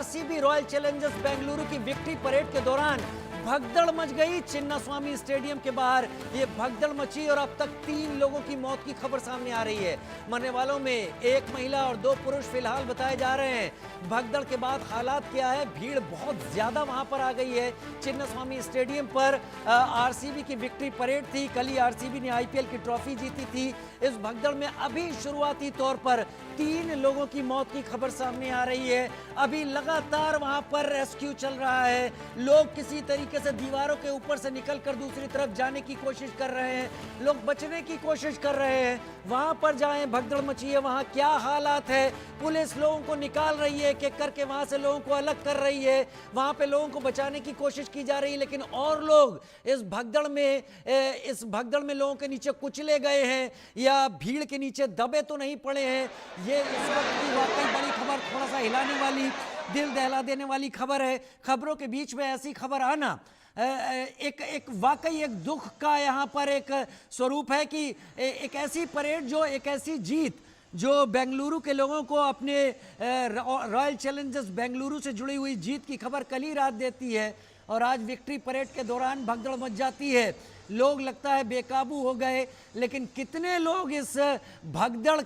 RCB royal Challengers Bengaluru की victory parade के दौरान भगदड़ मच गई चिन्नास्वामी स्टेडियम के बाहर। ये भगदड़ मची और अब तक 3 लोगों की मौत की खबर सामने आ रही है। मरने वालों में 1 महिला और 2 पुरुष फिलहाल बताए जा रहे हैं। भगदड़ के बाद हालात क्या है, भीड़ बहुत ज्यादा वहां पर आ गई है। चिन्नास्वामी स्टेडियम पर आरसीबी की विक्ट्री परेड थी। कल ही आरसीबी ने आईपीएल की ट्रॉफी जीती थी। इस भगदड़ में अभी शुरुआती तौर पर 3 लोगों की मौत की खबर सामने आ रही है। अभी लगातार वहां पर रेस्क्यू चल रहा है। लोग किसी तरीके से दीवारों के ऊपर से निकलकर दूसरी तरफ जाने की कोशिश कर रहे हैं। लोग बचने की कोशिश कर रहे हैं। वहां पर जाएं, भगदड़ मची है, वहां क्या हालात है। पुलिस लोगों को निकाल रही है, एक एक करके वहां से लोगों को अलग कर रही है। वहां पे लोगों को बचाने की कोशिश की जा रही है, लेकिन और लोग इस भगदड़ में लोगों के नीचे कुचले गए हैं या भीड़ के नीचे दबे तो नहीं पड़े हैं। ये इस वक्त की वाकई बड़ी खबर, थोड़ा सा हिलाने वाली, दिल दहला देने वाली खबर है। खबरों के बीच में ऐसी खबर आना एक वाकई एक दुख का यहाँ पर एक स्वरूप है कि एक ऐसी परेड, जो एक ऐसी जीत जो बेंगलुरु के लोगों को अपने रॉयल चैलेंजर्स बेंगलुरु से जुड़ी हुई जीत की खबर कल ही रात देती है और आज विक्ट्री परेड के दौरान भगदड़ मच जाती है। लोग लगता है बेकाबू हो गए, लेकिन कितने लोग इस भगदड़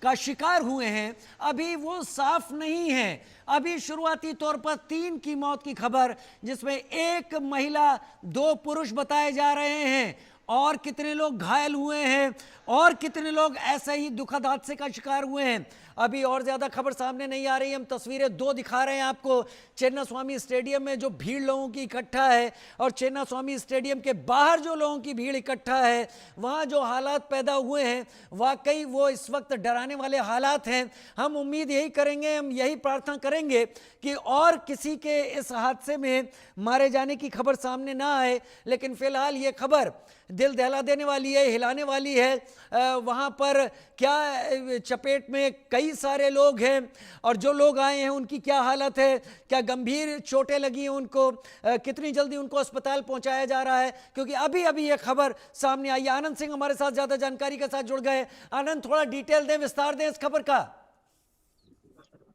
का शिकार हुए हैं अभी वो साफ नहीं है। अभी शुरुआती तौर पर 3 की मौत की खबर, जिसमें 1 महिला 2 पुरुष बताए जा रहे हैं। और कितने लोग घायल हुए हैं और कितने लोग ऐसे ही दुखद हादसे का शिकार हुए हैं, अभी और ज्यादा खबर सामने नहीं आ रही। हम तस्वीरें 2 दिखा रहे हैं आपको। चिन्नास्वामी स्टेडियम में जो भीड़ लोगों की इकट्ठा है और चिन्नास्वामी स्टेडियम के बाहर जो लोगों की भीड़ इकट्ठा है, वहां जो हालात पैदा हुए हैं वाकई वो इस वक्त डराने वाले हालात हैं। हम उम्मीद यही करेंगे, हम यही प्रार्थना करेंगे कि और किसी के इस हादसे में मारे जाने की खबर सामने ना आए, लेकिन फिलहाल ये खबर दिल दहला देने वाली है, हिलाने वाली है। वहां पर क्या चपेट में कई सारे लोग हैं और जो लोग आए हैं उनकी क्या हालत है, क्या गंभीर चोटें लगी हैं उनको, कितनी जल्दी उनको अस्पताल पहुंचाया जा रहा है, क्योंकि अभी अभी ये खबर सामने आई है। आनंद सिंह हमारे साथ ज्यादा जानकारी के साथ जुड़ गए। आनंद, थोड़ा डिटेल दें, विस्तार दें इस खबर का।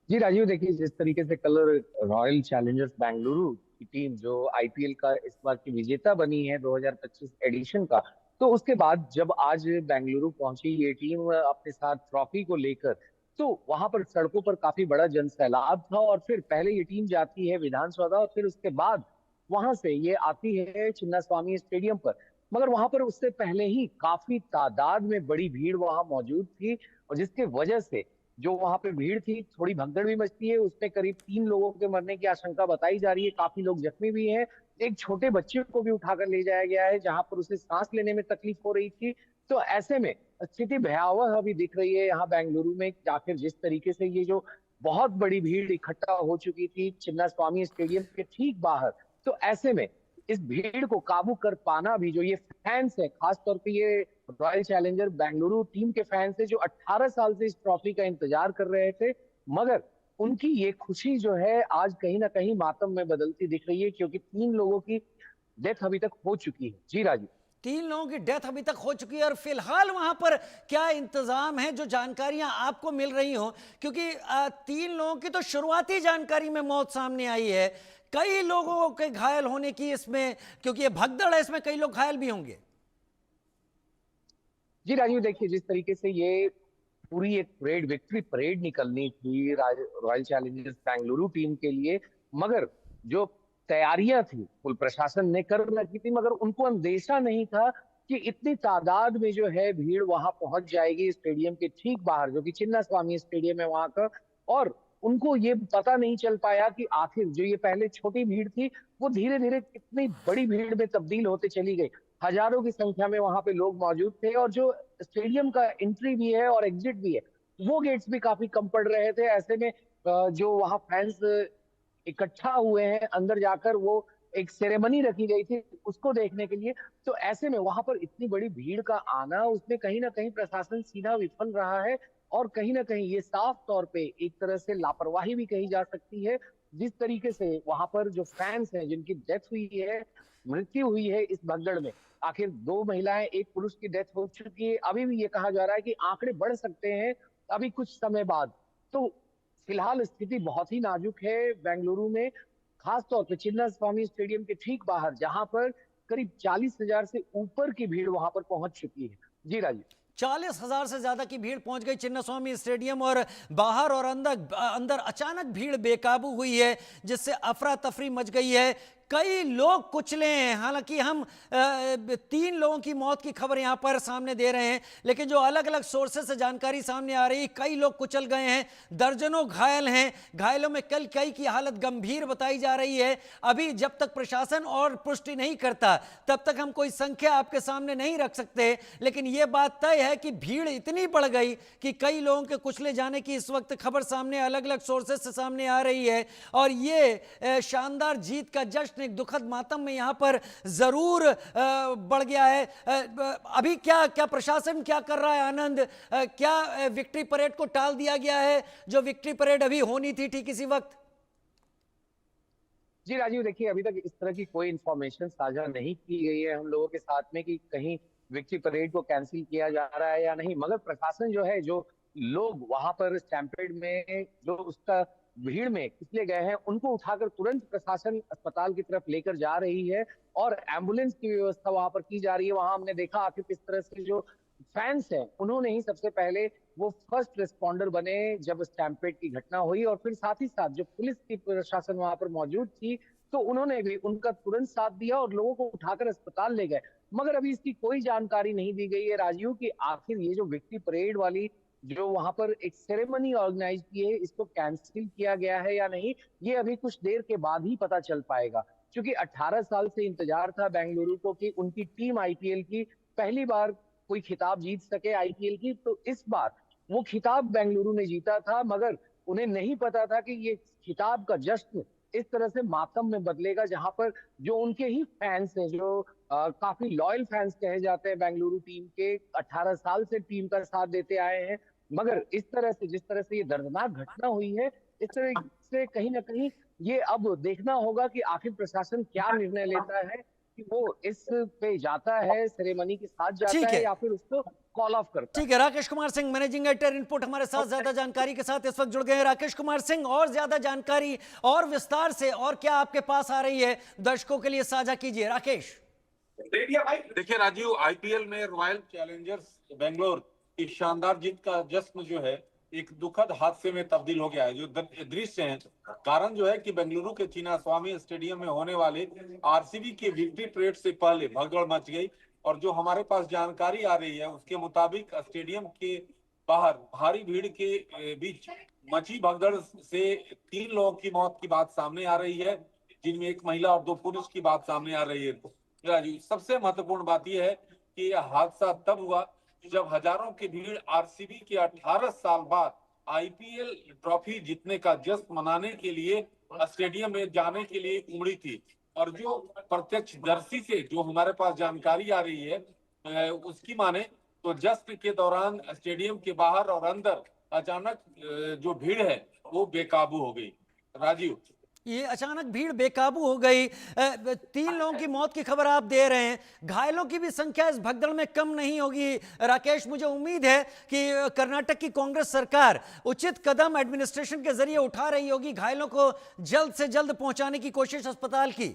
जी राजीव, देखिए जिस तरीके से कल रॉयल चैलेंजर्स बेंगलुरु की टीम जो आईपीएल का इस बार की विजेता बनी है 2025 एडिशन का, तो उसके बाद जब आज बेंगलुरु पहुंची ये टीम अपने साथ ट्रॉफी को लेकर, तो वहां पर सड़कों पर काफी बड़ा जन सैलाब था। और फिर पहले ये टीम जाती है विधानसौधा और फिर उसके बाद वहां से ये आती है चिन्नास्वामी स्टेडियम पर। मगर वहां पर उससे पहले ही काफी तादाद में बड़ी भीड़ वहां मौजूद थी और जिसके वजह से जो वहां पे भीड़ थी, थोड़ी भगदड़ भी मचती है। उसमें करीब 3 लोगों के मरने की आशंका बताई जा रही है, काफी लोग जख्मी भी हैं। एक छोटे बच्चे को भी उठाकर ले जाया गया है जहां पर उसे सांस लेने में तकलीफ हो रही थी। तो ऐसे में स्थिति भयावह अभी दिख रही है यहाँ बेंगलुरु में। आखिर जिस तरीके से ये जो बहुत बड़ी भीड़ इकट्ठा हो चुकी थी चिन्नास्वामी स्टेडियम के ठीक बाहर, तो ऐसे में इस भीड़ को काबू कर पाना भी, जो ये फैंस है, खासतौर पे ये रॉयल चैलेंजर बेंगलुरु टीम के फैंस है जो 18 साल से इस ट्रॉफी का इंतजार कर रहे थे, मगर उनकी ये खुशी जो है आज कहीं ना कहीं मातम में बदलती दिख रही है, क्योंकि 3 लोगों की डेथ अभी तक हो चुकी है। जी राजू। 3 लोगों की डेथ अभी तक हो चुकी है और फिलहाल वहां पर क्या इंतजाम है, जो जानकारियां आपको मिल रही हो, क्योंकि 3 लोगों की तो शुरुआती जानकारी में मौत सामने आई है, कई लोगों के घायल होने की इसमें, क्योंकि ये भगदड़ है, इसमें कई लोग घायल भी होंगे। जी राजीव, देखिए जिस तरीके से ये पूरी एक परेड, विक्ट्री परेड निकलनी थी रॉयल चैलेंजर्स बेंगलुरु टीम के लिए, मगर जो तैयारियां थी कुल प्रशासन ने कर रखी थी, मगर उनको अंदेशा नहीं था कि इतनी तादाद में जो है भीड़ वहां पहुंच जाएगी स्टेडियम के ठीक बाहर, जो कि चिन्नास्वामी स्टेडियम है वहां का। और उनको ये पता नहीं चल पाया कि आखिर जो ये पहले छोटी भीड़ थी वो धीरे धीरे कितनी बड़ी भीड़ में तब्दील होते चली गई। हजारों की संख्या में वहां पे लोग मौजूद थे और जो स्टेडियम का एंट्री भी है और एग्जिट भी है, वो गेट्स भी काफी कम पड़ रहे थे। ऐसे में जो वहां फैंस इकट्ठा हुए हैं अंदर जाकर, वो एक सेरेमनी रखी गई थी उसको देखने के लिए। तो ऐसे में वहां पर इतनी बड़ी भीड़ का आना, उसमें कहीं ना कहीं प्रशासन सीधा विफल रहा है और कहीं ना कहीं ये साफ तौर पे एक तरह से लापरवाही भी कही जा सकती है। जिस तरीके से वहां पर जो फैंस हैं जिनकी डेथ हुई है, मृत्यु हुई है इस भगदड़ में, आखिर 2 महिलाएं 1 पुरुष की डेथ हो चुकी है। अभी भी ये कहा जा रहा है कि आंकड़े बढ़ सकते हैं अभी कुछ समय बाद। तो फिलहाल स्थिति बहुत ही नाजुक है बेंगलुरु में, खास तौर पे चिन्ना स्वामी स्टेडियम के ठीक बाहर, जहां पर करीब 40,000 से ऊपर की भीड़ वहां पर पहुंच चुकी है। जी राजीव। 40,000 से ज्यादा की भीड़ पहुंच गई चिन्नास्वामी स्टेडियम, और बाहर और अंदर अंदर अचानक भीड़ बेकाबू हुई है, जिससे अफरा तफरी मच गई है। कई लोग कुचले हैं। हालांकि हम 3 लोगों की मौत की खबर यहां पर सामने दे रहे हैं, लेकिन जो अलग अलग सोर्सेस से जानकारी सामने आ रही है, कई लोग कुचल गए हैं, दर्जनों घायल हैं। घायलों में कई की हालत गंभीर बताई जा रही है। अभी जब तक प्रशासन और पुष्टि नहीं करता, तब तक हम कोई संख्या आपके सामने नहीं रख सकते, लेकिन यह बात तय है कि भीड़ इतनी बढ़ गई कि कई लोगों के कुचले जाने की इस वक्त खबर सामने अलग अलग सोर्सेस से सामने आ रही है। और ये शानदार जीत का जश्न एक दुखद मातम में यहां पर जरूर बढ़ गया है। अभी क्या क्या प्रशासन क्या कर रहा है आनंद? क्या विक्ट्री परेड को टाल दिया गया है, जो विक्ट्री परेड अभी होनी थी ठीक इसी वक्त? जी राजीव, देखिए अभी तक इस तरह की कोई इंफॉर्मेशन साझा नहीं की गई है हम लोगों के साथ में कि कहीं विक्ट्री परेड को कैंसिल किया जा रहा है या नहीं। मगर प्रशासन जो है, जो लोग वहां पर स्टैम्पेड में जो उसका भीड़ में कुचले गए हैं, उनको उठाकर तुरंत प्रशासन अस्पताल की तरफ लेकर जा रही है और एम्बुलेंस की व्यवस्था वहां पर की जा रही है। वहां हमने देखा आखिर किस तरह से जो फैंस हैं, उन्होंने ही सबसे पहले वो फर्स्ट रिस्पॉन्डर बने जब स्टैम्पेड की घटना हुई, और फिर साथ ही साथ जो पुलिस की प्रशासन वहां पर मौजूद थी, तो उन्होंने भी उनका तुरंत साथ दिया और लोगों को उठाकर अस्पताल ले गए। मगर अभी इसकी कोई जानकारी नहीं दी गई है राजीव की आखिर ये जो विक्ट्री परेड वाली जो वहां पर एक सेरेमनी ऑर्गेनाइज की है, इसको कैंसिल किया गया है या नहीं, ये अभी कुछ देर के बाद ही पता चल पाएगा। क्योंकि 18 साल से इंतजार था बेंगलुरु को कि उनकी टीम आईपीएल की पहली बार कोई खिताब जीत सके आईपीएल की, तो इस बार वो खिताब बेंगलुरु ने जीता था। मगर उन्हें नहीं पता था कि ये खिताब का जश्न इस तरह से मातम में बदलेगा, जहां पर जो उनके ही फैंस हैं, जो काफी लॉयल फैंस कहे जाते हैं बेंगलुरु टीम के, 18 साल से टीम का साथ देते आए हैं। मगर इस तरह से, जिस तरह से ये दर्दनाक घटना हुई है, इस तरह से कहीं ना कहीं ये अब देखना होगा कि आखिर प्रशासन क्या निर्णय लेता है, कि वो इस पे जाता है, सेरेमनी के साथ जाता ठीक है, है, या फिर उसको कॉल ऑफ करता है। ठीक है। Rakesh Kumar Singh, managing editor input, हमारे साथ ज्यादा जानकारी के साथ इस वक्त जुड़ गए हैं। राकेश कुमार सिंह, और ज्यादा जानकारी और विस्तार से और क्या आपके पास आ रही है, दर्शकों के लिए साझा कीजिए राकेश। देखिए राजीव, आईपीएल में रॉयल चैलेंजर्स बेंगलोर की शानदार जीत का जश्न जो है एक दुखद हादसे में तब्दील हो गया है। जो दृश्य है, कारण जो है कि बेंगलुरु के चिन्नास्वामी स्टेडियम में होने वाले आरसीबी के विक्ट्री परेड से पहले भगदड़ मच गई। और जो हमारे पास जानकारी आ रही है उसके मुताबिक स्टेडियम के बाहर भारी भीड़ के बीच मची भगदड़ से 3 लोगों की मौत की बात सामने आ रही है, जिनमें एक महिला और 2 पुरुष की बात सामने आ रही है। राजीव, सबसे महत्वपूर्ण बात यह है कि यह हादसा तब हुआ जब हजारों की भीड़ आरसीबी के 18 साल बाद आईपीएल ट्रॉफी जीतने का जश्न मनाने के लिए स्टेडियम में जाने के लिए उमड़ी थी। और जो प्रत्यक्षदर्शी से जो हमारे पास जानकारी आ रही है उसकी माने तो जश्न के दौरान स्टेडियम के बाहर और अंदर अचानक जो भीड़ है वो बेकाबू हो गई। राजीव, ये अचानक भीड़ बेकाबू हो गई। 3 लोगों की मौत की खबर आप दे रहे हैं, घायलों की भी संख्या इस भगदड़ में कम नहीं होगी। राकेश, मुझे उम्मीद है कि कर्नाटक की कांग्रेस सरकार उचित कदम एडमिनिस्ट्रेशन के जरिए उठा रही होगी, घायलों को जल्द से जल्द पहुंचाने की कोशिश अस्पताल की।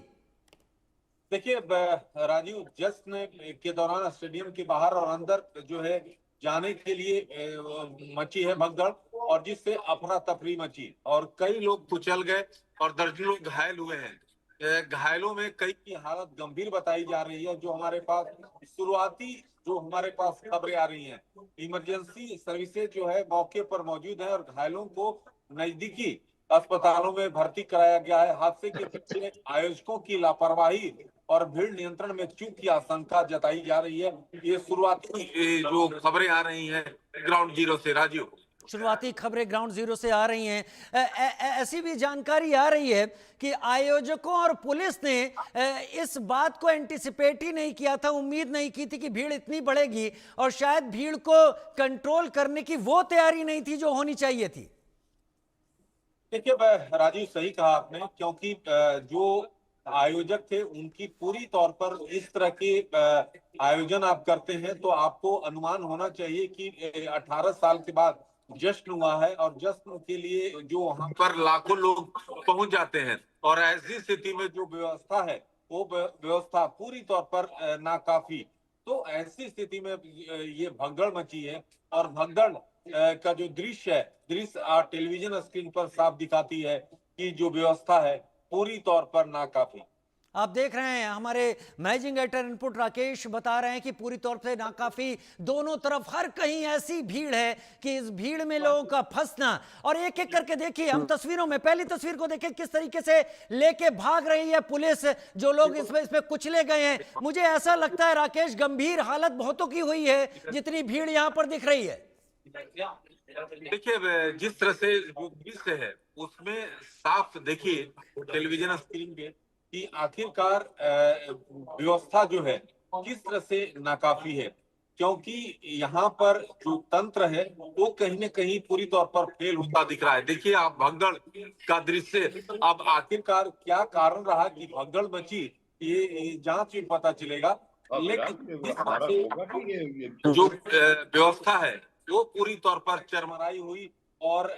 देखिए राजीव, जश्न के दौरान स्टेडियम के बाहर और अंदर जो है जाने के लिए मची है भगदड़, और जिससे अफरा तफरी मची और कई लोग कुचल गए और दर्जनों लोग घायल हुए हैं। घायलों में कई की हालत गंभीर बताई जा रही है। जो हमारे पास शुरुआती जो हमारे पास खबरें आ रही हैं, इमरजेंसी सर्विसेज जो है मौके पर मौजूद है और घायलों को नजदीकी अस्पतालों में भर्ती कराया गया है। हादसे के पीछे आयोजकों की लापरवाही और भीड़ नियंत्रण में चूक की आशंका जताई जा रही है। ये शुरुआती जो खबरें आ रही हैं ग्राउंड जीरो से। राजीव, शुरुआती खबरें ग्राउंड जीरो से आ रही हैं। ऐसी भी जानकारी आ रही है कि आयोजकों और पुलिस ने इस बात को एंटिसिपेट ही नहीं किया था, उम्मीद नहीं की थी कि भीड़ इतनी बढ़ेगी, और शायद भीड़ को कंट्रोल करने की वो तैयारी नहीं थी जो होनी चाहिए थी। देखिए राजीव, सही कहा आपने, क्योंकि जो आयोजक थे उनकी पूरी तौर पर इस तरह के आयोजन आप करते हैं तो आपको अनुमान होना चाहिए कि 18 साल के बाद जश्न हुआ है और जश्न के लिए जो वहां पर लाखों लोग पहुंच जाते हैं और ऐसी स्थिति में जो व्यवस्था है वो व्यवस्था पूरी तौर पर नाकाफी। तो ऐसी स्थिति में ये भगदड़ मची है और भगदड़ का जो दृश्य है, दृश्य टेलीविजन स्क्रीन पर साफ दिखाती है कि जो व्यवस्था है पूरी तौर पर नाकाफी। आप देख रहे हैं हमारे मैनेजिंग एडिटर इनपुट राकेश बता रहे हैं कि पूरी तौर से नाकाफी, दोनों तरफ हर कहीं ऐसी भीड़ है कि इस भीड़ में लोगों का फंसना। और एक एक करके देखिए, हम तस्वीरों में पहली तस्वीर को देखें किस तरीके से लेके भाग रही है पुलिस, जो लोग इसमें कुचले गए हैं। मुझे ऐसा लगता है राकेश, गंभीर हालत बहुतों की हुई है जितनी भीड़ यहां पर दिख रही है। देखिए जिस तरह से जो दृश्य है उसमें साफ देखिए टेलीविजन स्क्रीन पे कि आखिरकार व्यवस्था जो है किस तरह से नाकाफी है, क्योंकि यहाँ पर जो तंत्र है वो कहीं न कहीं पूरी तौर पर फेल होता दिख रहा है। देखिए आप भगदड़ का दृश्य, अब आखिरकार क्या कारण रहा कि भगदड़ मची ये जांच में पता चलेगा, लेकिन जो व्यवस्था है वो पूरी तौर पर चरमराई हुई और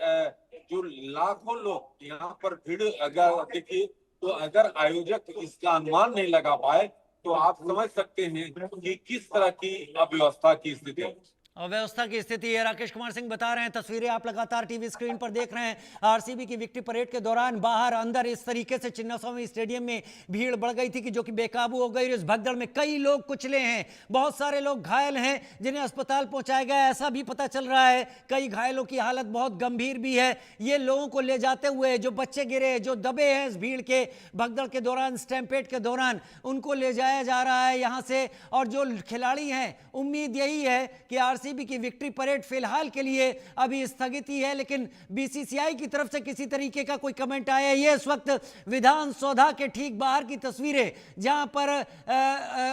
जो लाखों लोग यहाँ पर भीड़ अगर देखिए तो अगर आयोजक इसका अनुमान नहीं लगा पाए तो आप समझ सकते हैं कि किस तरह की अव्यवस्था की स्थिति है। अव्यवस्था की स्थिति है। राकेश कुमार सिंह बता रहे हैं, तस्वीरें आप लगातार टीवी स्क्रीन पर देख रहे हैं। आरसीबी की विक्ट्री परेड के दौरान बाहर अंदर इस तरीके से चिन्नास्वामी स्टेडियम में भीड़ बढ़ गई थी कि जो कि बेकाबू हो गई। इस भगदड़ में कई लोग कुचले हैं, बहुत सारे लोग घायल हैं जिन्हें अस्पताल पहुंचाया गया, ऐसा भी पता चल रहा है। कई घायलों की हालत बहुत गंभीर भी है। ये लोगों को ले जाते हुए जो बच्चे गिरे, जो दबे हैं इस भीड़ के भगदड़ के दौरान, स्टैम्पेड के दौरान, उनको ले जाया जा रहा है यहाँ से। और जो खिलाड़ी हैं, उम्मीद यही है कि आरसीबी की विक्ट्री परेड फिलहाल के लिए अभी स्थगित ही है, लेकिन बीसीसीआई की तरफ से किसी तरीके का कोई कमेंट आया। ये इस वक्त विधान सौधा के ठीक बाहर की तस्वीरें, जहां पर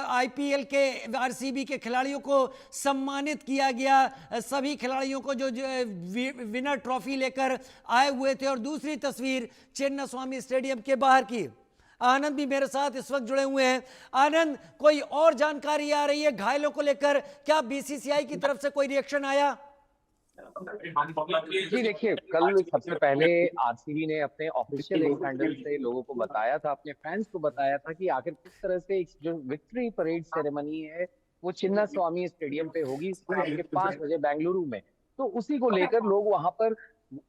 आईपीएल के आरसीबी के खिलाड़ियों को सम्मानित किया गया, सभी खिलाड़ियों को जो विनर ट्रॉफी लेकर आए हुए थे। और दूसरी तस्वीर चिन्नास्वामी स्टेडियम के बाहर की। आनंद भी मेरे साथ इस वक्त जुड़े हुए हैं। आनंद, कोई और जानकारी आ रही है घायलों को लेकर? क्या बीसीसीआई की तरफ से कोई रिएक्शन आया? जी देखिए, कल सबसे पहले आरसीबी ने अपने ऑफिशियल एक हैंडल से लोगों को बताया था, अपने फैंस को बताया था कि आखिर किस तरह से एक जो विक्ट्री परेड सेरेमनी है वो चिन्नास्वामी स्टेडियम पे होगी शाम के 5 बजे बेंगलुरु में। तो उसी को लेकर लोग वहां पर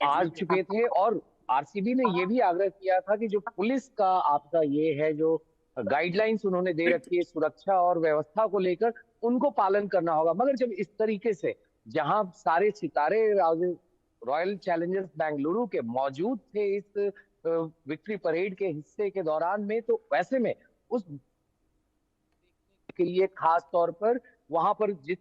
आ चुके थे और आरसीबी ने ये भी आग्रह किया था कि जो पुलिस का आपका ये है जो गाइडलाइंस उन्होंने दे रखी है सुरक्षा और व्यवस्था को लेकर, उनको पालन करना होगा। मगर जब इस तरीके से जहां सारे सितारे रॉयल चैलेंजर्स बेंगलुरु के मौजूद थे इस विक्ट्री परेड के हिस्से के दौरान में, तो वैसे में उस के लिए खास तौर पर वहां पर जिस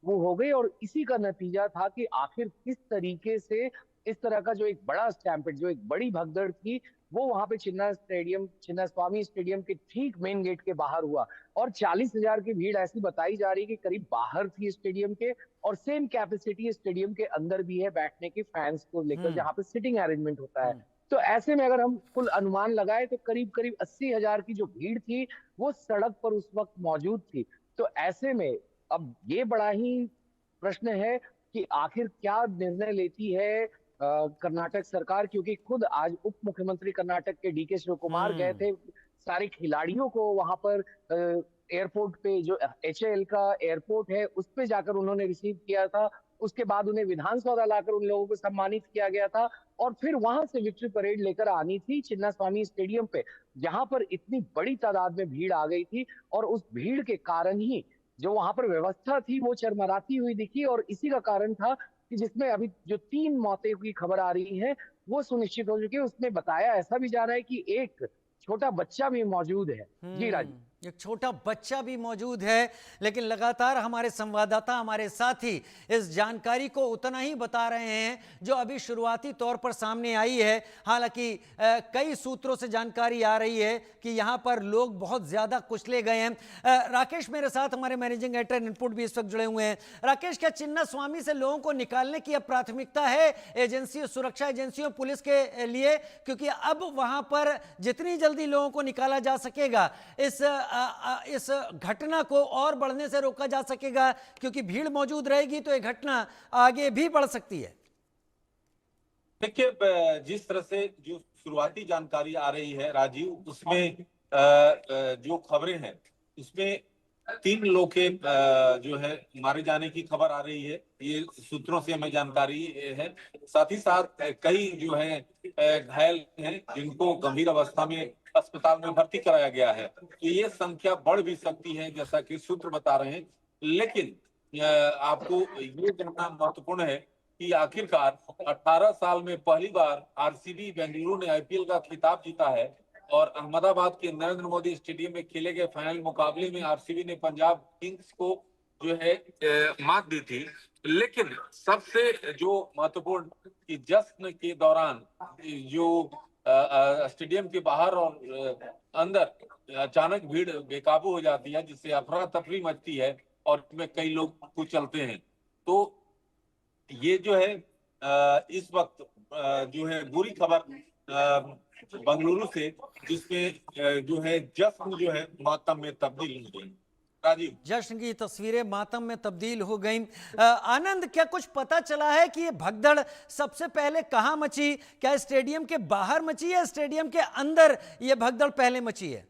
वो हो गई और इसी का नतीजा था कि आखिर किस तरीके से इस तरह का जो एक बड़ा स्टैम्पेड, जो एक बड़ी भगदड़ थी, वो वहां पे चिन्नास्वामी स्टेडियम के ठीक मेन गेट के बाहर हुआ। और 40,000 की भीड़ ऐसी बताई जा रही है कि करीब बाहर थी स्टेडियम के, और सेम कैपेसिटी स्टेडियम के अंदर भी है बैठने के फैंस को लेकर, जहां पे सिटिंग अरेंजमेंट होता है। तो ऐसे में अगर हम कुल अनुमान लगाए तो करीब करीब 80,000 की जो भीड़ थी वो सड़क पर उस वक्त मौजूद थी। तो ऐसे में अब ये बड़ा ही प्रश्न है कि आखिर क्या निर्णय लेती है कर्नाटक सरकार, क्योंकि खुद आज उप मुख्यमंत्री कर्नाटक के डीके शिव कुमार गए थे सारे खिलाड़ियों को वहां पर एयरपोर्ट पे, जो एचएएल का एयरपोर्ट है उस पे जाकर उन्होंने रिसीव किया था। उसके बाद उन्हें विधानसौधा लाकर उन लोगों को सम्मानित किया गया था और फिर वहां से विक्ट्री परेड लेकर आनी थी चिन्नास्वामी स्टेडियम पे, जहां पर इतनी बड़ी तादाद में भीड़ आ गई थी। और उस भीड़ के कारण ही जो वहां पर व्यवस्था थी वो चरमराती हुई दिखी, और इसी का कारण था कि जिसमें अभी जो 3 मौतें की खबर आ रही है वो सुनिश्चित हो चुकी है। उसमें बताया ऐसा भी जा रहा है कि एक छोटा बच्चा भी मौजूद है। जी राजू, एक छोटा बच्चा भी मौजूद है, लेकिन लगातार हमारे संवाददाता, हमारे साथी इस जानकारी को उतना ही बता रहे हैं जो अभी शुरुआती तौर पर सामने आई है। हालांकि कई सूत्रों से जानकारी आ रही है कि यहां पर लोग बहुत ज्यादा कुचले गए हैं। राकेश मेरे साथ, हमारे मैनेजिंग एडिटर इनपुट भी इस वक्त जुड़े हुए हैं। राकेश, क्या चिन्नास्वामी से लोगों को निकालने की अब प्राथमिकता है एजेंसी, सुरक्षा एजेंसियों, पुलिस के लिए? क्योंकि अब वहां पर जितनी जल्दी लोगों को निकाला जा सकेगा इस इस घटना को और बढ़ने से रोका जा सकेगा? क्योंकि भीड़ मौजूद रहेगी तो ये घटना आगे भी बढ़ सकती है। देखिए, जिस तरह से जो शुरुआती जानकारी आ रही है राजीव, उसमें जो खबरें हैं उसमें 3 लोग के जो है मारे जाने की खबर आ रही है, ये सूत्रों से हमें जानकारी है। साथ ही साथ कई जो है घायल हैं जिनको गंभीर अवस्था में अस्पताल में भर्ती कराया गया है। तो ये संख्या बढ़ भी सकती है जैसा कि सूत्र बता रहे हैं। लेकिन आपको ये जानना महत्वपूर्ण है कि आखिरकार 18 साल में पहली बार आरसीबी बेंगलुरु ने आईपीएल का खिताब जीता है और अहमदाबाद के नरेंद्र मोदी स्टेडियम में खेले गए फाइनल मुकाबले में आरसीबी ने पंजाब किंग्स को जो है मात दी थी। लेकिन सबसे जो महत्वपूर्ण कि जश्न के दौरान जो स्टेडियम के बाहर और अंदर अचानक भीड़ बेकाबू हो जाती है, जिससे अफरा तफरी मचती है और इसमें कई लोग कुचलते हैं। तो ये जो है इस वक्त जो है बुरी खबर बंगलुरु से, जिसमें जो है जश्न जो है मातम में तब्दील हो गई। राजीव, जश्न की तस्वीरें मातम में तब्दील हो गई। आनंद, क्या कुछ पता चला है कि ये भगदड़ सबसे पहले कहां मची? क्या स्टेडियम के बाहर मची है, स्टेडियम के अंदर ये भगदड़ पहले मची है?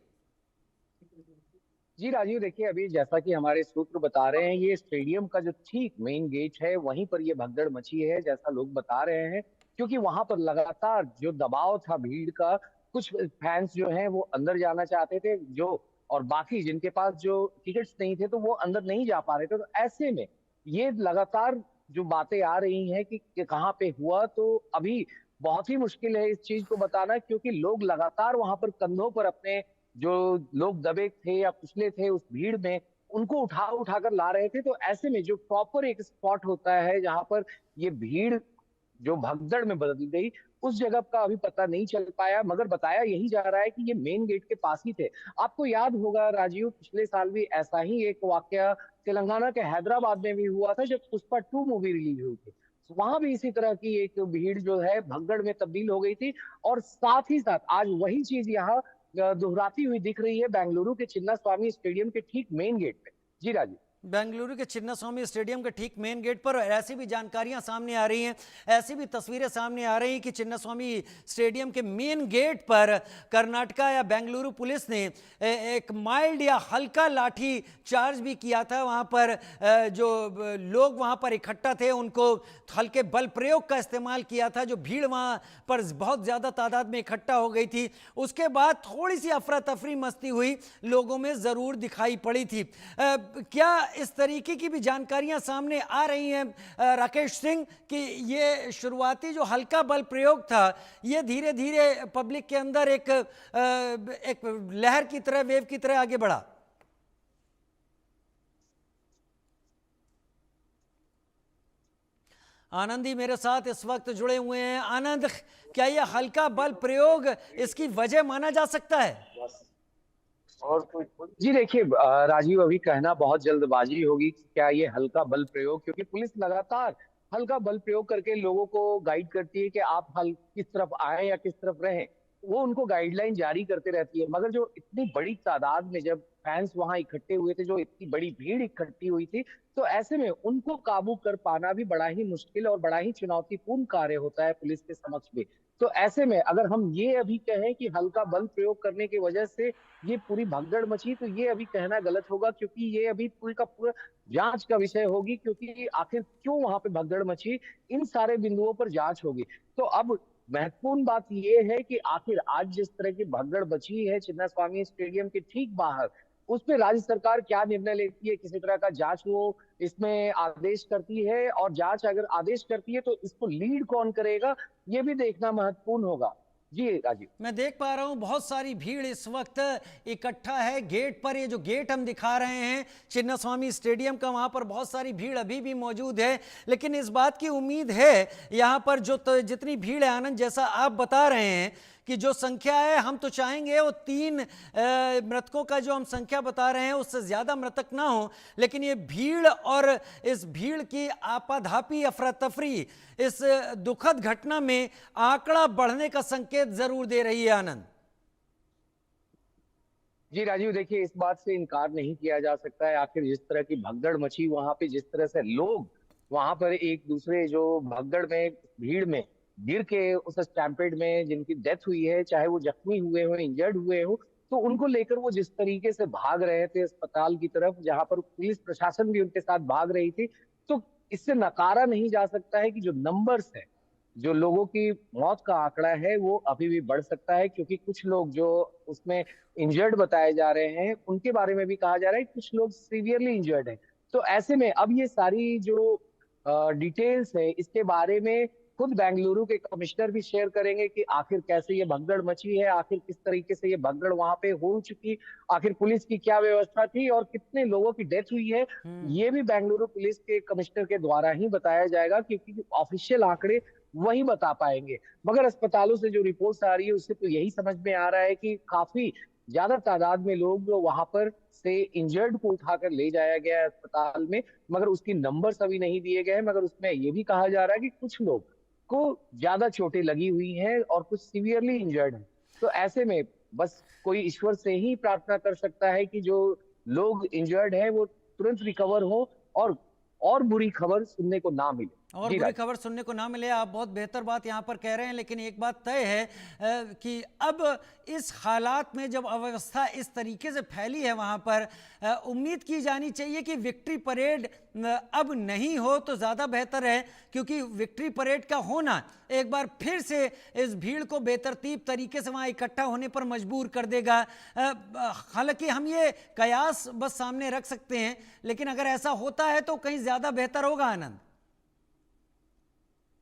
जी राजीव, देखिए अभी जैसा कि हमारे सूत्र बता रहे हैं, ये स्टेडियम का जो ठीक मेन गेट है वहीं पर ये भगदड़ मची है जैसा लोग बता रहे हैं, क्योंकि वहां पर लगातार जो दबाव था भीड़ का, कुछ फैंस जो हैं वो अंदर जाना चाहते थे, जो और बाकी जिनके पास जो टिकट्स नहीं थे तो वो अंदर नहीं जा पा रहे थे। तो ऐसे में ये लगातार जो बातें आ रही हैं कि कहाँ पे हुआ, तो अभी बहुत ही मुश्किल है इस चीज को बताना, क्योंकि लोग लगातार वहां पर कंधों पर अपने जो लोग दबे थे या कुचले थे उस भीड़ में, उनको उठा उठा कर ला रहे थे। तो ऐसे में जो प्रॉपर एक स्पॉट होता है जहां पर ये भीड़ जो भगदड़ में बदल गई, उस जगह का अभी पता नहीं चल पाया, मगर बताया यही जा रहा है कि ये मेन गेट के पास ही थे। आपको याद होगा राजीव, पिछले साल भी ऐसा ही एक वाकया तेलंगाना के हैदराबाद में भी हुआ था जब पुष्पा 2 मूवी रिलीज हुई थी। वहां भी इसी तरह की एक भीड़ जो है भगदड़ में तब्दील हो गई थी, और साथ ही साथ आज वही चीज यहाँ दोहराती हुई दिख रही है बेंगलुरु के चिन्ना स्वामी स्टेडियम के ठीक मेन गेट पे। जी राजीव, बेंगलुरु के चिन्नास्वामी स्टेडियम के ठीक मेन गेट पर ऐसी भी जानकारियां सामने आ रही हैं, ऐसी भी तस्वीरें सामने आ रही हैं कि चिन्नास्वामी स्टेडियम के मेन गेट पर कर्नाटका या बेंगलुरु पुलिस ने एक माइल्ड या हल्का लाठी चार्ज भी किया था। वहां पर जो लोग वहां पर इकट्ठा थे उनको हल्के बल प्रयोग का इस्तेमाल किया था। जो भीड़ वहां पर बहुत ज़्यादा तादाद में इकट्ठा हो गई थी, उसके बाद थोड़ी सी अफरा तफरी मस्ती हुई, लोगों में ज़रूर दिखाई पड़ी थी। क्या इस तरीके की भी जानकारियां सामने आ रही हैं राकेश सिंह कि ये शुरुआती जो हल्का बल प्रयोग था ये धीरे धीरे पब्लिक के अंदर एक लहर की तरह, वेव की तरह आगे बढ़ा? आनंद ही मेरे साथ इस वक्त जुड़े हुए हैं। आनंद, क्या ये हल्का बल प्रयोग इसकी वजह माना जा सकता है? जी देखिए राजीव, अभी कहना बहुत जल्दबाजी होगी कि क्या ये हल्का बल प्रयोग, क्योंकि पुलिस लगातार हल्का बल प्रयोग करके लोगों को गाइड करती है कि आप किस तरफ आए या किस तरफ रहें, वो उनको गाइडलाइन जारी करते रहती है। मगर जो इतनी बड़ी तादाद में जब फैंस वहां इकट्ठे हुए थे, जो इतनी बड़ी भीड़ इकट्ठी हुई थी, तो ऐसे में उनको काबू कर पाना भी बड़ा ही मुश्किल और बड़ा ही चुनौतीपूर्ण कार्य होता है पुलिस के समक्ष भी। तो ऐसे में अगर हम ये अभी कहें कि हल्का बल प्रयोग करने की वजह से ये पूरी भगदड़ मची, तो ये अभी कहना गलत होगा, क्योंकि ये अभी पूरी का पूरा जांच का विषय होगी, क्योंकि आखिर क्यों वहां पे भगदड़ मची, इन सारे बिंदुओं पर जांच होगी। तो अब महत्वपूर्ण बात यह है कि आखिर आज जिस तरह की भगदड़ बची है चिन्नास्वामी स्टेडियम के ठीक बाहर, उसमें राज्य सरकार क्या निर्णय लेती है, किसी तरह का जांच वो इसमें आदेश करती है, और जांच अगर आदेश करती है तो इसको लीड कौन करेगा, ये भी देखना महत्वपूर्ण होगा। जी राजीव, मैं देख पा रहा हूं बहुत सारी भीड़ इस वक्त इकट्ठा है गेट पर। ये जो गेट हम दिखा रहे हैं चिन्नास्वामी स्टेडियम का, वहां पर बहुत सारी भीड़ अभी भी मौजूद है। लेकिन इस बात की उम्मीद है यहां पर जितनी भीड़ है, आनंद जैसा आप बता रहे हैं कि जो संख्या है, हम तो चाहेंगे वो 3 मृतकों का जो हम संख्या बता रहे हैं उससे ज़्यादा मृतक ना हो, लेकिन ये भीड़ और इस भीड़ की आपाधापी, अफरा तफरी इस दुखद घटना में आंकड़ा बढ़ने का संकेत जरूर दे रही है। आनंद, जी राजीव, देखिए इस बात से इनकार नहीं किया जा सकता है। आखिर जिस तरह की भगदड़ मची वहां पे, जिस तरह से लोग वहां पर एक दूसरे जो भगदड़ में भीड़ में गिर के उस स्टैम्पेड में जिनकी डेथ हुई है, चाहे वो जख्मी हुए हो, इंजर्ड हुए हो, तो उनको लेकर वो जिस तरीके से भाग रहे थे अस्पताल की तरफ, जहां पर पुलिस प्रशासन भी उनके साथ भाग रही थी, तो इससे नकारा नहीं जा सकता है कि जो नंबर्स है, जो लोगों की मौत का आंकड़ा है, वो अभी भी बढ़ सकता है। क्योंकि कुछ लोग जो उसमें इंजर्ड बताए जा रहे हैं, उनके बारे में भी कहा जा रहा है कि कुछ लोग सीवियरली इंजर्ड हैं। तो ऐसे में अब ये सारी जो डिटेल्स है, इसके बारे में खुद बेंगलुरु के कमिश्नर भी शेयर करेंगे कि आखिर कैसे ये भगदड़ मची है, आखिर किस तरीके से ये भगदड़ वहां पे हो चुकी, आखिर पुलिस की क्या व्यवस्था थी और कितने लोगों की डेथ हुई है। ये भी बेंगलुरु पुलिस के कमिश्नर के द्वारा ही बताया जाएगा, क्योंकि ऑफिशियल आंकड़े वही बता पाएंगे। मगर अस्पतालों से जो रिपोर्ट्स आ रही है, उससे तो यही समझ में आ रहा है कि काफी ज्यादा तादाद में लोग वहां पर से इंजर्ड को उठाकर ले जाया गया है अस्पताल में। मगर उसकी नंबर्स अभी नहीं दिए गए हैं। मगर उसमें ये भी कहा जा रहा है कि कुछ लोग को ज्यादा चोटें लगी हुई हैं और कुछ सीवियरली इंजर्ड हैं। तो ऐसे में बस कोई ईश्वर से ही प्रार्थना कर सकता है कि जो लोग इंजर्ड हैं वो तुरंत रिकवर हो और बुरी खबर सुनने को ना मिले। और जी बुरी राज। खबर सुनने को ना मिले, आप बहुत बेहतर बात यहाँ पर कह रहे हैं। लेकिन एक बात तय है कि अब इस हालात में जब अव्यवस्था इस तरीके से फैली है वहाँ पर, उम्मीद की जानी चाहिए कि विक्ट्री परेड अब नहीं हो तो ज़्यादा बेहतर है। क्योंकि विक्ट्री परेड का होना एक बार फिर से इस भीड़ को बेतरतीब तरीके से वहाँ इकट्ठा होने पर मजबूर कर देगा। हालांकि हम ये कयास बस सामने रख सकते हैं, लेकिन अगर ऐसा होता है तो कहीं ज़्यादा बेहतर होगा। आनंद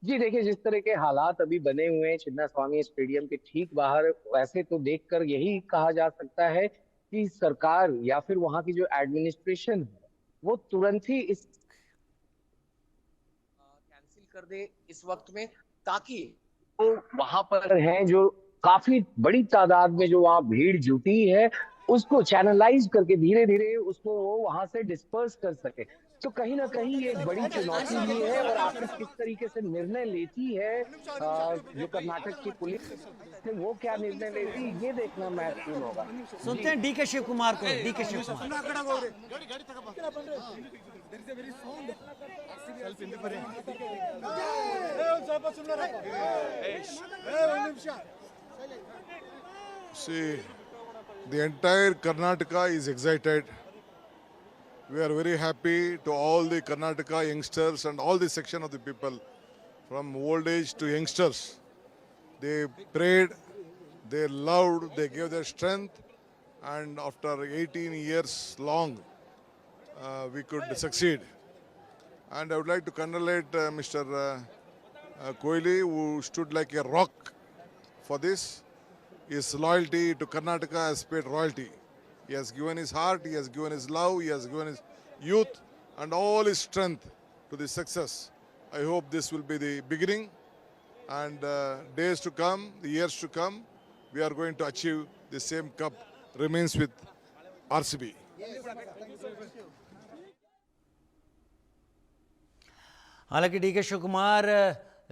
जी देखिए, जिस तरह के हालात अभी बने हुए हैं चिन्ना स्वामी स्टेडियम के ठीक बाहर, वैसे तो देखकर यही कहा जा सकता है कि सरकार या फिर वहां की जो एडमिनिस्ट्रेशन है, वो तुरंत ही इस कैंसिल कर दे इस वक्त में, ताकि वो वहां पर हैं जो काफी बड़ी तादाद में जो वहां भीड़ जुटी है, उसको चैनलाइज करके धीरे धीरे उसको वो वहां से डिस्पर्स कर सके। तो कहीं ना कहीं ये एक बड़ी चुनौती भी है। और आखिर किस तरीके से निर्णय लेती है जो कर्नाटक की पुलिस है, वो क्या निर्णय लेती है, ये देखना महत्वपूर्ण होगा। सुनते हैं डी के शिव कुमार को। D K Shiv Kumar. See, the entire Karnataka is excited. We are very happy to all the Karnataka youngsters and all the section of the people, from old age to youngsters. They prayed, they loved, they gave their strength, and after 18 years long, we could succeed. And I would like to congratulate Mr. Kohli, who stood like a rock for this. His loyalty to Karnataka has paid royalty. He has given his heart, he has given his love, he has given his youth and all his strength to the success. I hope this will be the beginning, and days to come, the years to come, we are going to achieve the same cup remains with RCB. हालांकि D K Shiv Kumar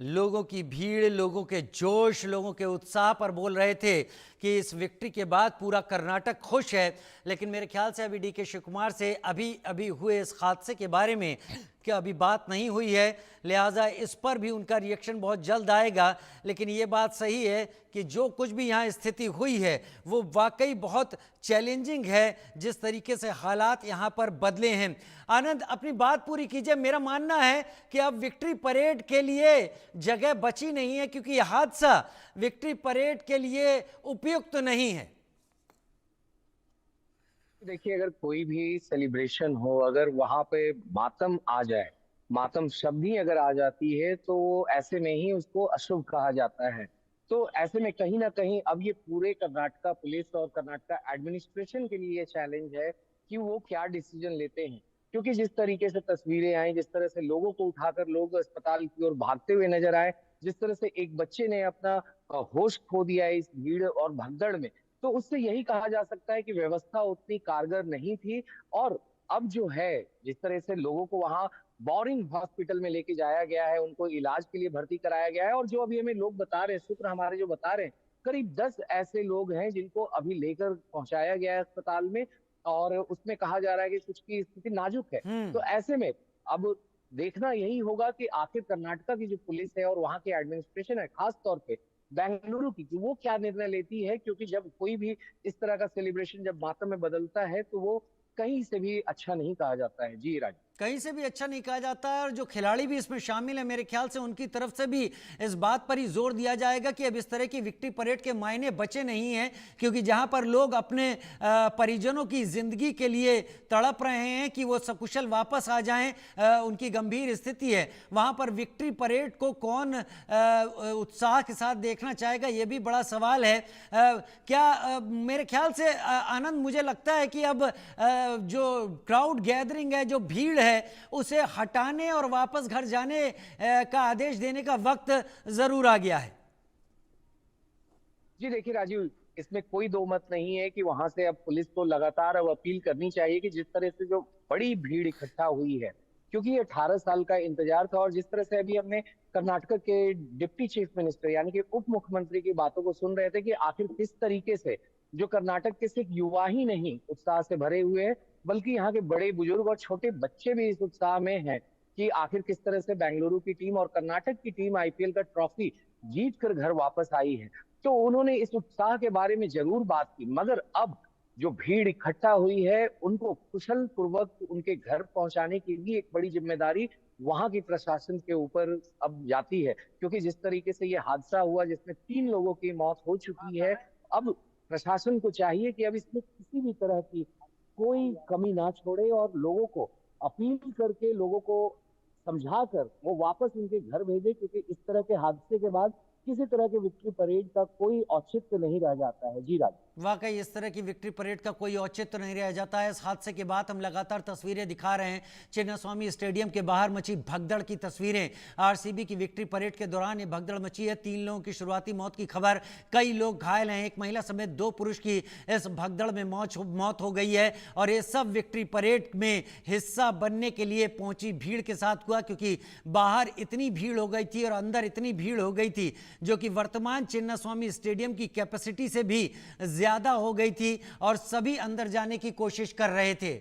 लोगों की भीड़, लोगों के जोश, लोगों के उत्साह पर बोल रहे थे कि इस विक्ट्री के बाद पूरा कर्नाटक खुश है। लेकिन मेरे ख्याल से अभी डी के शिव कुमार से अभी हुए इस हादसे के बारे में कि अभी बात नहीं हुई है, लिहाजा इस पर भी उनका रिएक्शन बहुत जल्द आएगा। लेकिन ये बात सही है कि जो कुछ भी यहाँ स्थिति हुई है वो वाकई बहुत चैलेंजिंग है, जिस तरीके से हालात यहाँ पर बदले हैं। आनंद, अपनी बात पूरी कीजिए। मेरा मानना है कि अब विक्ट्री परेड के लिए जगह बची नहीं है, क्योंकि यह हादसा विक्ट्री परेड के लिए उपयुक्त नहीं है। देखिए, अगर कोई भी सेलिब्रेशन हो, अगर वहां पे मातम आ जाए, मातम शब्द ही अगर आ जाती है, तो ऐसे में ही उसको अशुभ कहा जाता है। तो ऐसे में कहीं ना कहीं अब ये पूरे कर्नाटका पुलिस और कर्नाटका एडमिनिस्ट्रेशन के लिए चैलेंज है कि वो क्या डिसीजन लेते हैं। क्योंकि जिस तरीके से तस्वीरें आई, जिस तरह से लोगों को उठाकर लोग अस्पताल की ओर भागते हुए नजर आए, जिस तरह से एक बच्चे ने अपना होश खो दिया है इस भीड़ और भगदड़ में, तो उससे यही कहा जा सकता है कि व्यवस्था उतनी कारगर नहीं थी। और अब जो है, जिस तरह से लोगों को वहां बोरिंग हॉस्पिटल में लेके जाया गया है, उनको इलाज के लिए भर्ती कराया गया है, और जो अभी हमें लोग बता रहे हैं, सूत्र हमारे जो बता रहे हैं करीब 10 ऐसे लोग हैं जिनको अभी लेकर पहुंचाया गया है अस्पताल में, और उसमें कहा जा रहा है कि कुछ की स्थिति नाजुक है। तो ऐसे में अब देखना यही होगा कि आखिर कर्नाटका की जो पुलिस है और वहां की एडमिनिस्ट्रेशन है, खास तौर पे बेंगलुरु की, कि वो क्या निर्णय लेती है, क्योंकि जब कोई भी इस तरह का सेलिब्रेशन जब मातम में बदलता है तो वो कहीं से भी अच्छा नहीं कहा जाता है। जी राज। कहीं से भी अच्छा नहीं कहा जाता है, और जो खिलाड़ी भी इसमें शामिल है मेरे ख्याल से उनकी तरफ से भी इस बात पर ही जोर दिया जाएगा कि अब इस तरह की विक्ट्री परेड के मायने बचे नहीं हैं, क्योंकि जहां पर लोग अपने परिजनों की जिंदगी के लिए तड़प रहे हैं कि वो सकुशल वापस आ जाएं, उनकी गंभीर स्थिति है, वहां पर विक्ट्री परेड को कौन उत्साह के साथ देखना चाहेगा, ये भी बड़ा सवाल है। क्या मेरे ख्याल से आनंद, मुझे लगता है कि अब जो क्राउड गैदरिंग है, जो भीड़ है, उसे हटाने और वापस घर जाने का आदेश देने का वक्त जरूर आ गया है। जी देखिए राजीव, इसमें कोई दो मत नहीं है कि वहां से अब पुलिस को लगातार अब अपील करनी चाहिए कि जिस तरह से जो बड़ी भीड़ इकट्ठा हुई है, क्योंकि ये 18 साल का इंतजार था, और जिस तरह से अभी हमने कर्नाटक के डिप्टी चीफ मिनिस्टर यानी कि उप मुख्यमंत्री की बातों को सुन रहे थे कि आखिर किस तरीके से जो कर्नाटक के सिर्फ युवा ही नहीं उत्साह से भरे हुए हैं, बल्कि यहाँ के बड़े बुजुर्ग और छोटे बच्चे भी इस उत्साह में हैं कि आखिर किस तरह से बेंगलुरु की टीम और कर्नाटक की टीम आईपीएल का ट्रॉफी जीत कर घर वापस आई है। तो उन्होंने इस उत्साह के बारे में जरूर बात की, मगर अब जो भीड़ इकट्ठा हुई है उनको कुशल पूर्वक उनके घर पहुंचाने की भी एक बड़ी जिम्मेदारी वहां की प्रशासन के ऊपर अब जाती है, क्योंकि जिस तरीके से ये हादसा हुआ जिसमें 3 लोगों की मौत हो चुकी है, अब प्रशासन को चाहिए कि अब इसमें किसी भी तरह की कोई कमी ना छोड़े और लोगों को अपील करके लोगों को समझाकर वो वापस उनके घर भेजे, क्योंकि इस तरह के हादसे के बाद किसी तरह के विक्ट्री परेड का कोई औचित्य नहीं रह जाता है। जी राज। वाकई इस तरह की विक्ट्री परेड का कोई औचित्य नहीं रह जाता है। इस हादसे के बाद हम लगातार तस्वीरें दिखा रहे हैं, चिन्नास्वामी स्टेडियम के बाहर मची भगदड़ की तस्वीरें। आरसीबी की विक्ट्री परेड के दौरान ये भगदड़ मची है। 3 लोगों की शुरुआती मौत की खबर, कई लोग घायल हैं, एक महिला समेत 2 पुरुष की इस भगदड़ में मौत हो गई है। और ये सब विक्ट्री परेड में हिस्सा बनने के लिए पहुंची भीड़ के साथ हुआ, क्योंकि बाहर इतनी भीड़ हो गई थी और अंदर इतनी भीड़ हो गई थी जो कि वर्तमान चिन्नास्वामी स्टेडियम की कैपेसिटी से भी ज्यादा हो गई थी, और सभी अंदर जाने की कोशिश कर रहे थे।